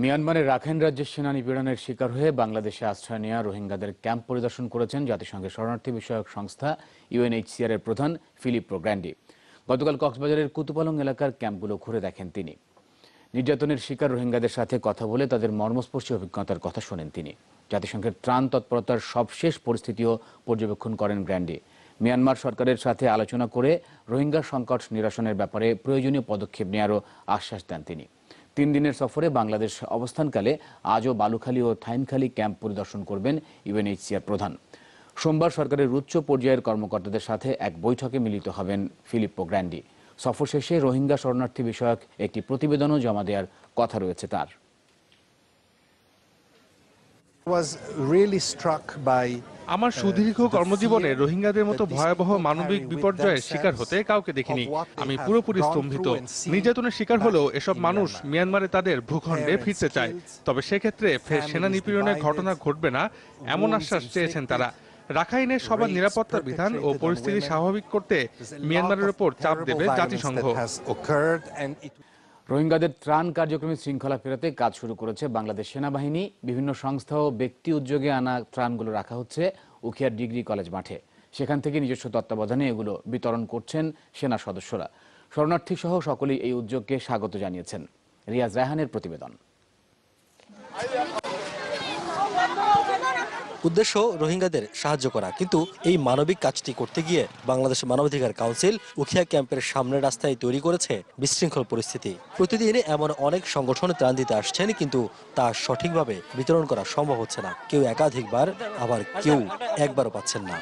মিয়ানমারের রাখাইন রাজ্যের সেনা নিপীড়নের শিকার হয়ে বাংলাদেশে আশ্রয় নেওয়া রোহিঙ্গাদের ক্যাম্প পরিদর্শন করেছেন জাতিসংঘের শরণার্থী বিষয়ক সংস্থা ইউএনএইচসিআর এর প্রধান ফিলিপ্পো গ্র্যান্ডি। গতকাল কক্সবাজারের কুতুপালং এলাকার ক্যাম্পগুলো ঘুরে দেখেন তিনি। নির্যাতনের শিকার রোহিঙ্গাদের সাথে কথা বলে তাদের মর্মস্পর্শী অভিজ্ঞতার কথা শোনেন তিনি। জাতিসংঘের ত্রাণ তৎপরতার সবশেষ পরিস্থিতিও পর্যবেক্ষণ করেন গ্র্যান্ডি। মিয়ানমার সরকারের সাথে আলোচনা করে রোহিঙ্গা সংকট নিরসনের ব্যাপারে প্রয়োজনীয় পদক্ষেপ নেওয়ারও আশ্বাস দেন তিনি। 3 দিনের সফরে বাংলাদেশ অবস্থানকালে আজও বালুখালী ও থাইনখালী ক্যাম্প পরিদর্শন করবেন ইউএনএইচসিআর প্রধান। সোমবার সরকারের উচ্চ পর্যায়ের কর্মকর্তাদের সাথে এক বৈঠকে মিলিত হবেন ফিলিপ্পো গ্র্যান্ডি। সফর শেষে রোহিঙ্গা শরণার্থী বিষয়ক একটি প্রতিবেদনও জমা দেওয়ার কথা রয়েছে তার। আমার সুদীর্ঘ কর্মজীবনে রোহিঙ্গাদের মতো ভয়াবহ মানবিক বিপর্যয়ের শিকার হতে কাউকে দেখিনি। আমি পুরোপুরি স্তম্ভিত। নির্যাতনের শিকার হলেও এসব মানুষ মিয়ানমারে তাদের ভূখণ্ডে ফিরতে চায়, তবে সেক্ষেত্রে ফের সেনা নিপীড়নের ঘটনা ঘটবে না এমন আশ্বাস চেয়েছেন তারা। রাখাইনের সবার নিরাপত্তা বিধান ও পরিস্থিতি স্বাভাবিক করতে মিয়ানমারের উপর চাপ দেবে জাতিসংঘ। রোহিঙ্গাদের ত্রাণ কার্যক্রমে শৃঙ্খলা ফেরাতে কাজ শুরু করেছে বাংলাদেশ সেনাবাহিনী। বিভিন্ন সংস্থা ও ব্যক্তি উদ্যোগে আনা ত্রাণগুলো রাখা হচ্ছে উখিয়ার ডিগ্রি কলেজ মাঠে। সেখান থেকে নিজস্ব তত্ত্বাবধানে এগুলো বিতরণ করছেন সেনা সদস্যরা। শরণার্থী সহ সকলেই এই উদ্যোগকে স্বাগত জানিয়েছেন। রিয়াজ রায়হানের প্রতিবেদন। উদ্দেশ্য রোহিঙ্গাদের সাহায্য করা, কিন্তু এই মানবিক কাজটি করতে গিয়ে বাংলাদেশ মানবাধিকার কাউন্সিল উখিয়া ক্যাম্পের সামনের রাস্তায় তৈরি করেছে বিশৃঙ্খল পরিস্থিতি। প্রতিদিন এমন অনেক সংগঠন ত্রাণ দিতে আসছেন, কিন্তু তা সঠিকভাবে বিতরণ করা সম্ভব হচ্ছে না। কেউ একাধিকবার, আবার কেউ একবারও পাচ্ছেন না।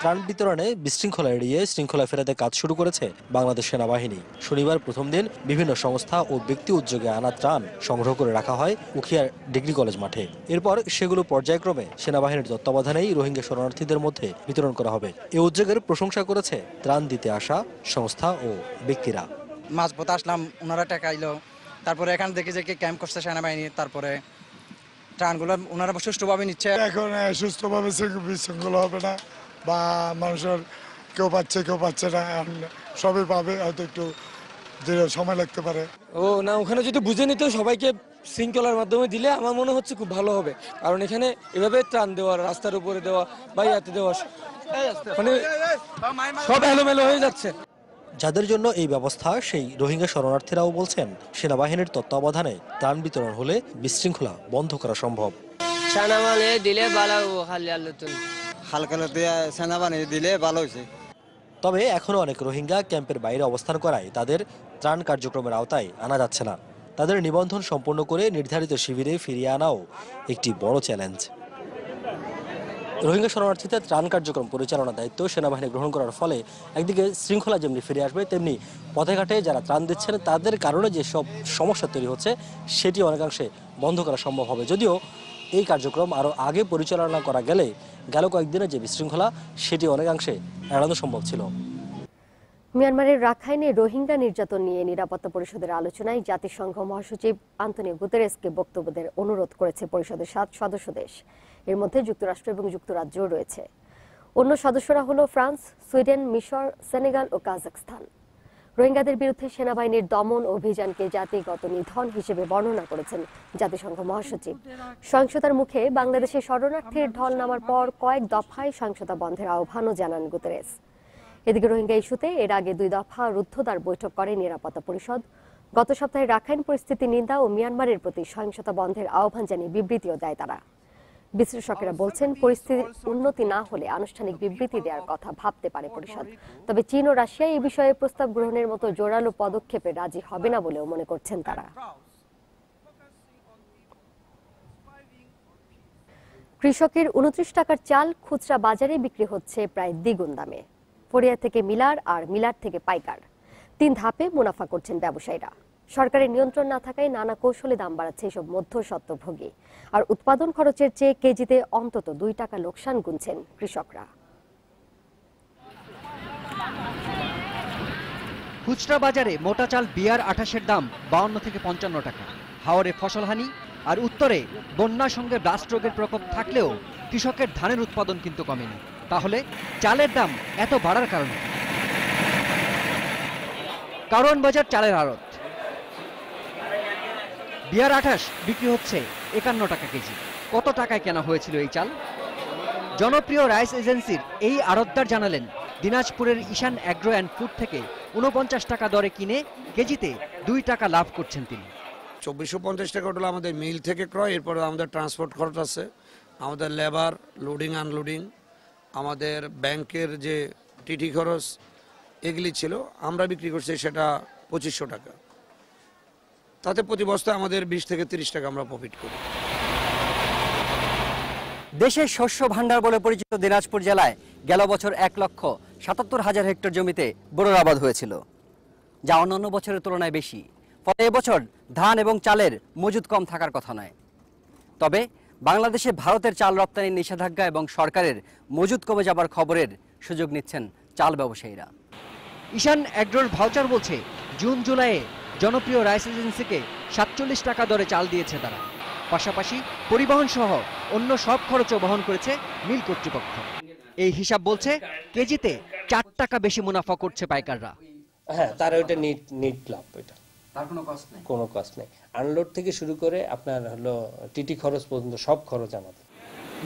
ত্রাণ বিতরণে বিশৃঙ্খলা এড়িয়ে শৃঙ্খলা ফেরাতে কাজ শুরু করেছে বাংলাদেশ সেনাবাহিনী। শনিবার প্রথম দিন বিভিন্ন সংস্থা ও ব্যক্তি উদ্যোগে আনা ত্রাণ সংগ্রহ করে রাখা হয় উখিয়ার ডিগ্রি কলেজ মাঠে। এরপর সেগুলো পর্যায়ক্রমে সেনাবাহিনীর তত্ত্বাবধানেই রোহিঙ্গা শরণার্থীদের মধ্যে বিতরণ করা হবে। এই উদ্যোগের প্রশংসা করেছে ত্রাণ দিতে আসা সংস্থা ও ব্যক্তিরা। মাঝপথে আসলাম, ওনারা টাকা আইলো, তারপরে এখানে দেখি যে ক্যাম্প করছে সেনাবাহিনী, তারপরে ত্রাণগুলো ওনারা সুষ্ঠুভাবে নিচ্ছে। এখন সুস্থভাবে বিশৃঙ্খলা হবে না, বা মানুষের কেউ পাচ্ছে কেউ পাচ্ছে না, সবই পাবে, হয়তো একটু সময় লাগতে পারে। না, ওখানে যদি বুঝে নিত সবাইকে শৃঙ্খলার মাধ্যমে দিলে আমার মনে হচ্ছে খুব ভালো হবে। কারণ এখানে এভাবে ত্রাণ দেওয়া, রাস্তার উপরে দেওয়া বা ইয়াতে দেওয়া, মানে সব এলোমেলো হয়ে যাচ্ছে। যাদের জন্য এই ব্যবস্থা, সেই রোহিঙ্গা শরণার্থীরাও বলছেন সেনাবাহিনীর তত্ত্বাবধানে ত্রাণ বিতরণ হলে বিশৃঙ্খলা বন্ধ করা সম্ভব। সেনাবাহিনী দিলে ভালো হয়েছে। তবে এখনো অনেক রোহিঙ্গা ক্যাম্পের বাইরে অবস্থান করায় তাদের ত্রাণ কার্যক্রমের আওতায় আনা যাচ্ছে না। তাদের নিবন্ধন সম্পন্ন করে নির্ধারিত শিবিরে ফিরিয়ে আনাও একটি বড় চ্যালেঞ্জ। রোহিঙ্গা শরণার্থীদের ত্রাণ কার্যক্রম পরিচালনার দায়িত্ব সেনাবাহিনী গ্রহণ করার ফলে একদিকে শৃঙ্খলা যেমনি ফিরে আসবে, তেমনি পথে ঘাটে যারা ত্রাণ দিচ্ছেন তাদের কারণে যে সব সমস্যা তৈরি হচ্ছে সেটি অনেকাংশে বন্ধ করা সম্ভব হবে। যদিও এই কার্যক্রম আরও আগে পরিচালনা করা গেলে গেল কয়েকদিনের যে বিশৃঙ্খলা সেটি অনেকাংশে এড়ানো সম্ভব ছিল। মিয়ানমারের রাখাইনে রোহিঙ্গা নির্যাতন নিয়ে নিরাপত্তা পরিষদের আলোচনায় জাতিসংঘ মহাসচিব আন্তোনিও গুতেরেসকে বক্তব্য দেওয়ার অনুরোধ করেছে পরিষদের 7 সদস্য দেশ। এর মধ্যে যুক্তরাষ্ট্র এবং যুক্তরাজ্যও রয়েছে। অন্য সদস্যরা হলো ফ্রান্স, সুইডেন, মিশর, সেনেগাল ও কাজাখস্তান। রোহিঙ্গাদের বিরুদ্ধে সেনাবাহিনীর দমন অভিযানকে জাতিগত নিধন হিসেবে বর্ণনা করেছেন জাতিসংঘ মহাসচিব। সহিংসতার মুখে বাংলাদেশে শরণার্থীর ঢল নামার পর কয়েক দফায় সহিংসতা বন্ধের আহ্বানও জানান গুতেরেস। এদিকে রোহিঙ্গা ইস্যুতে এর আগে 2 দফা রুদ্ধদ্বার বৈঠক করে নিরাপত্তা পরিষদ। গত সপ্তাহে রাখাইন পরিস্থিতি নিন্দা ও মিয়ানমারের প্রতি সহিংসতা বন্ধের আহ্বান জানিয়ে বিবৃতিও দেয় তারা। বিশ্লেষকেরা বলছেন, পরিস্থিতির উন্নতি না হলে আনুষ্ঠানিক বিবৃতি দেওয়ার কথা ভাবতে পারে পরিষদ। তবে চীন ও রাশিয়া এই বিষয়ে প্রস্তাব গ্রহণের মতো জোরালো পদক্ষেপে রাজি হবে না বলেও মনে করছেন তারা। কৃষকের 29 টাকার চাল খুচরা বাজারে বিক্রি হচ্ছে প্রায় দ্বিগুণ দামে। ফড়িয়া থেকে মিলার আর মিলার থেকে পাইকার, 3 ধাপে মুনাফা করছেন ব্যবসায়ীরা। সরকারের নিয়ন্ত্রণ না থাকায় নানা কৌশলে দাম বাড়াচ্ছে এসব মধ্যস্বত্বভোগী। আর উৎপাদন খরচের চেয়ে কেজিতে অন্তত 2 টাকা লোকসান গুনছেন কৃষকরা। খুচরা বাজারে মোটা চাল বিয়ার 28-এর দাম 52 থেকে 55 টাকা। হাওরে ফসলহানি আর উত্তরে বন্যার সঙ্গে ব্লাস্ট রোগের প্রকোপ থাকলেও কৃষকের ধানের উৎপাদন কিন্তু কমেনি। তাহলে চালের দাম এত বাড়ার কারণ বাজার চালের আড়ত। BR28 বিক্রি হচ্ছে 51 টাকা কেজি। কত টাকায় কেনা হয়েছিল এই চাল? জনপ্রিয় রাইস এজেন্সির এই আড়তদার জানালেন, দিনাজপুরের ঈশান অ্যাগ্রো অ্যান্ড ফুড থেকে 49 টাকা দরে কিনে কেজিতে 2 টাকা লাভ করছেন তিনি। 2450 টাকা হলো আমাদের মিল থেকে ক্রয়, এরপরে আমাদের ট্রান্সপোর্ট খরচ আছে, আমাদের লেবার, লোডিং আনলোডিং, আমাদের ব্যাংকের যে টিটি খরচ, এগুলি ছিল। আমরা বিক্রি করছি সেটা 2500 টাকা। তাতে প্রতি বস্তায় আমাদের 20 থেকে 30 টাকা আমরা প্রফিট করি। দেশের শস্য ভাণ্ডার বলে পরিচিত দিনাজপুর জেলায় গেল বছর 1,77,000 হেক্টর জমিতে বোরোর আবাদ হয়েছিল, যা অন্যান্য বছরের তুলনায় বেশি। ফলে এবছর ধান এবং চালের মজুদ কম থাকার কথা নয়। তবে বাংলাদেশে ভারতের চাল রপ্তানির নিষেধাজ্ঞা এবং সরকারের মজুদ কমে যাবার খবরের সুযোগ নিচ্ছেন চাল ব্যবসায়ীরা। ঈশান অ্যাগ্রোর ভাউচার বলছে, জুন জুলাইয়ে জনপ্রিয় রাইস এজেন্সিকে 47 টাকা দরে চাল দিয়েছে তারা। পাশাপাশি পরিবহন সহ অন্য সব খরচও বহন করেছে মিল কর্তৃপক্ষ। এই হিসাব বলছে কেজিতে 4 টাকা বেশি মুনাফা করছে পাইকাররা। হ্যাঁ, তার ওইটা নিট লাভ, ওইটা তার কোনো কষ্ট নেই। আনলোড থেকে শুরু করে আপনার হলো টিটি খরচ পর্যন্ত সব খরচ আমাদের।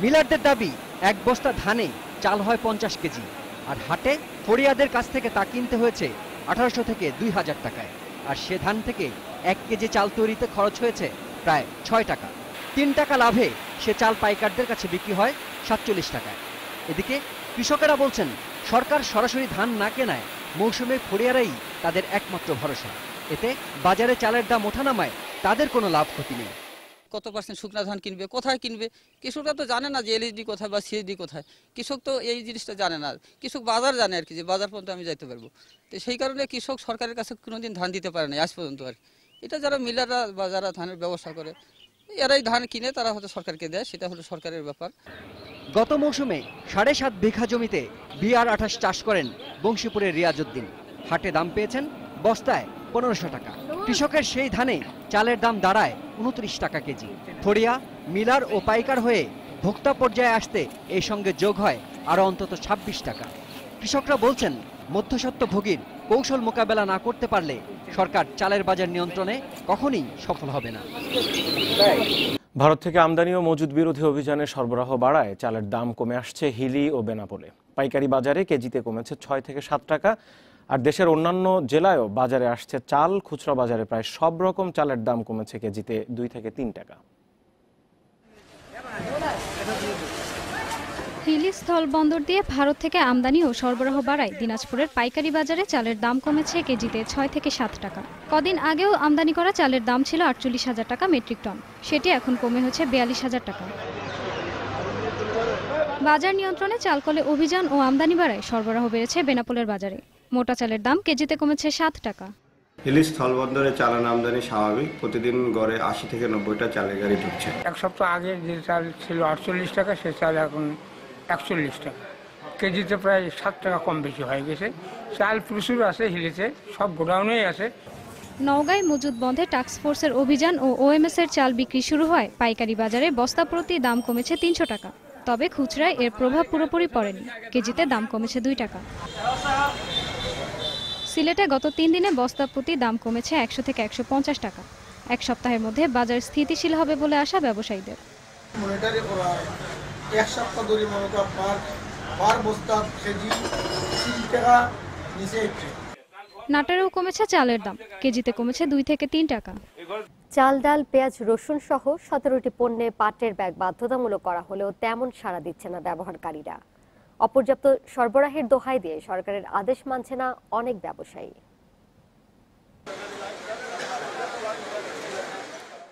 মিলারদের দাবি, এক বস্তা ধানে চাল হয় 50 কেজি, আর হাটে ফড়িয়াদের কাছ থেকে তা কিনতে হয়েছে 1800 থেকে 2000 টাকায়। আর সে ধান থেকে 1 কেজি চাল তৈরিতে খরচ হয়েছে প্রায় 6 টাকা। 3 টাকা লাভে সে চাল পাইকারদের কাছে বিক্রি হয় 47 টাকায়। এদিকে কৃষকেরা বলছেন, সরকার সরাসরি ধান না কেনায় মৌসুমে ফড়িয়ারাই তাদের একমাত্র ভরসা। এতে বাজারে চালের দাম ওঠানামায় তাদের কোনো লাভ ক্ষতি নেই। কত পার্সেন্ট শুকনা ধান কিনবে, কোথায় কিনবে, কৃষকরা তো জানে না যে এলএসডি কোথায় বা সিএসডি কোথায়। কৃষক তো এই জিনিসটা জানে না, কৃষক বাজার জানে আর কি, যে বাজার পর্যন্ত আমি যাইতে পারবো। তো সেই কারণে কৃষক সরকারের কাছে কোনোদিন ধান দিতে পারে না আজ পর্যন্ত আর। এটা যারা মিলাররা বা যারা ধানের ব্যবসা করে, এরাই ধান কিনে তারা হয়তো সরকারকে দেয়, সেটা হলো সরকারের ব্যাপার। গত মৌসুমে 7.5 বিঘা জমিতে BR28 চাষ করেন বংশীপুরের রিয়াজউদ্দিন। হাটে দাম পেয়েছেন বস্তায় 1500 টাকা। কৃষকের সেই ধানে চালের দাম দাঁড়ায় 29 টাকা কেজি। ফড়িয়া, মিলার ও পাইকার হয়ে ভোক্তা পর্যায়ে আসতে এই সঙ্গে যোগ হয় আরও অন্তত 26 টাকা। কৃষকরা বলছেন, মধ্যস্বত্বভোগীর কৌশল মোকাবেলা না করতে পারলে সরকার চালের বাজার নিয়ন্ত্রণে কখনোই সফল হবে না। ভারত থেকে আমদানি ও মজুদ বিরোধী অভিযানে সরবরাহ বাড়ায় চালের দাম কমে আসছে হিলি ও বেনাপোলে। পাইকারি বাজারে কেজিতে কমেছে 6 থেকে 7 টাকা। আর দেশের অন্যান্য জেলায়ও বাজারে আসছে চাল। খুচরা বাজারে প্রায় সব রকম চালের দাম কমেছে কেজিতে 2 থেকে 3 টাকা। হিলি স্থলবন্দর দিয়ে ভারত থেকে আমদানি ও সরবরাহ বাড়ায় দিনাজপুরের পাইকারি বাজারে চালের দাম কমেছে কেজিতে 6 থেকে 7 টাকা। কদিন আগেও আমদানি করা চালের দাম ছিল 48,000 টাকা মেট্রিক টন, সেটি এখন কমে হচ্ছে 42,000 টাকা। বাজার নিয়ন্ত্রণে চালকলে অভিযান ও আমদানি বাড়ায় সরবরাহ বেড়েছে বেনাপোলের বাজারে। মোটা চালের দাম কেজিতে কমেছে 7 টাকা। হিলি স্থলবন্দরে চালান আমদানি স্বাভাবিক, প্রতিদিন গড়ে 80 থেকে 90টা চালের গাড়ি ঢুকছে। এক সপ্তাহ আগে যে চাল ছিল 48 টাকা, সে চাল এখন 41 টাকা। কেজিতে প্রায় 7 টাকা কম বেশি হয়ে গেছে। চাল প্রচুর আছে হিলিতে, সব গোডাউনেই আছে। নওগাঁয় মজুদ বন্ধে টাস্কফোর্সের অভিযান ও ওএমএস এর চাল বিক্রি শুরু হয়। পাইকারি বাজারে বস্তা প্রতি দাম কমেছে 300 টাকা। তবে খুচরায় এর প্রভাব পুরোপুরি পড়েনি, কেজিতে দাম কমেছে 2 টাকা। সিলেটে গত 3 দিনে বস্তা প্রতি দাম কমেছে 100 থেকে 150 টাকা। এক সপ্তাহের মধ্যে বাজার স্থিতিশীল হবে বলে আশা ব্যবসায়ীদের। এক সপ্তাহ ধরে মনে করেন পার বস্তা কেজি 3 টাকা নিচে। নাটোরেও কমেছে চালের দাম, কেজিতে কমেছে 2 থেকে 3 টাকা। চাল, ডাল, পেঁয়াজ, রসুন সহ 17টি পণ্যে পাটের ব্যাগ বাধ্যতামূলক করা হলেও তেমন সাড়া দিচ্ছে না ব্যবহারকারীরা। অপর্যাপ্ত সরবরাহের দোহাই দিয়ে সরকারের আদেশ মানছে না অনেক ব্যবসায়ী।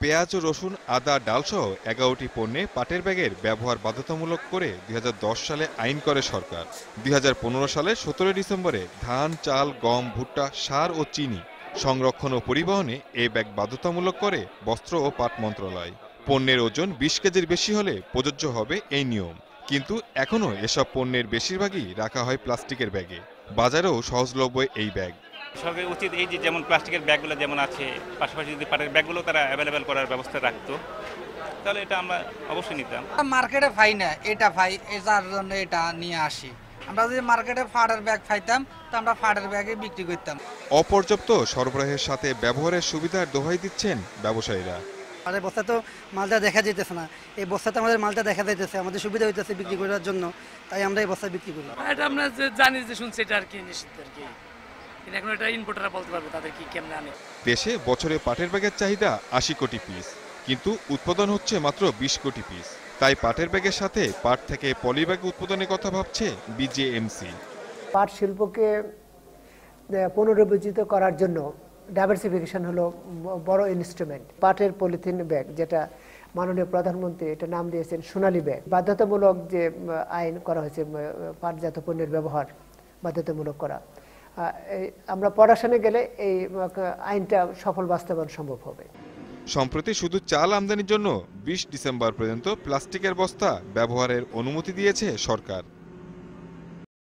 পেঁয়াজ ও রসুন, আদা, ডাল সহ 11টি পণ্যে পাটের ব্যাগের ব্যবহার বাধ্যতামূলক করে 2010 সালে আইন করে সরকার। 2015 সালে 17 ডিসেম্বরে ধান, চাল, গম, ভুট্টা, সার ও চিনি সংরক্ষণ ও পরিবহনে এই ব্যাগ বাধ্যতামূলক করে বস্ত্র ও পাট মন্ত্রণালয়। পণ্যের ওজন 20 কেজির বেশি হলে প্রযোজ্য হবে এই নিয়ম। কিন্তু এখনও এসব পণ্যের বেশিরভাগই রাখা হয় প্লাস্টিকের ব্যাগে। বাজারেও সহজলভ্য এই ব্যাগ। সরকারের উচিত এই যে যেমন প্লাস্টিকের ব্যাগগুলো যেমন আছে, পাশাপাশি যদি পাটের ব্যাগগুলো তারা অ্যাভেলেবেল করার ব্যবস্থা রাখতো, তাহলে এটা আমরা অবশ্যই নিতাম। মার্কেটে পাই না, এটা পাই, এটার জন্য এটা নিয়ে আসি। আমরা যদি মার্কেটে ফাটের ব্যাগ পাইতাম তো আমরা ফাটের ব্যাগে বিক্রি করতাম। অপর্যাপ্ত সরবরাহের সাথে ব্যবহারের সুবিধার দোহাই দিচ্ছেন ব্যবসায়ীরা। আর এই বস্তা তো মালটা দেখা যাইতেছে না, এই বস্তাতে আমাদের মালটা দেখা যাইতেছে, আমাদের সুবিধা হইতেছে বিক্রি করার জন্য, তাই আমরা এই বস্তা বিক্রি করি। এটা আমরা জানি যে শুনছি এটা আর কি নিষিদ্ধ আর কি, কিন্তু এখন এটা ইম্পোর্টাররা বলতে পারবে তাদের কি কেমনে আনে। দেশে বছরে পাটের ব্যাগের চাহিদা 80 কোটি পিস, কিন্তু উৎপাদন হচ্ছে মাত্র 20 কোটি পিস। তাই পাটের ব্যাগের সাথে পাট থেকে পলি ব্যাগ উৎপাদনের কথা ভাবছে বিজেএমসি। পাট শিল্পকে পুনরুজ্জীবিত করার জন্য ডাইভার্সিফিকেশন হলো বড় ইনস্ট্রুমেন্ট। পাটের পলিথিন ব্যাগ, যেটা মাননীয় প্রধানমন্ত্রী এটা নাম দিয়েছেন সোনালী ব্যাগ, বাধ্যতামূলক যে আইন করা হয়েছে পাটজাত পণ্যের ব্যবহার বাধ্যতামূলক করা, আমরা পড়াশোনায় গেলে এই আইনটা সফল বাস্তবায়ন সম্ভব হবে। সম্প্রতি শুধু চাল আমদানির জন্য 20 ডিসেম্বর পর্যন্ত প্লাস্টিকের বস্তা ব্যবহারের অনুমতি দিয়েছে সরকার।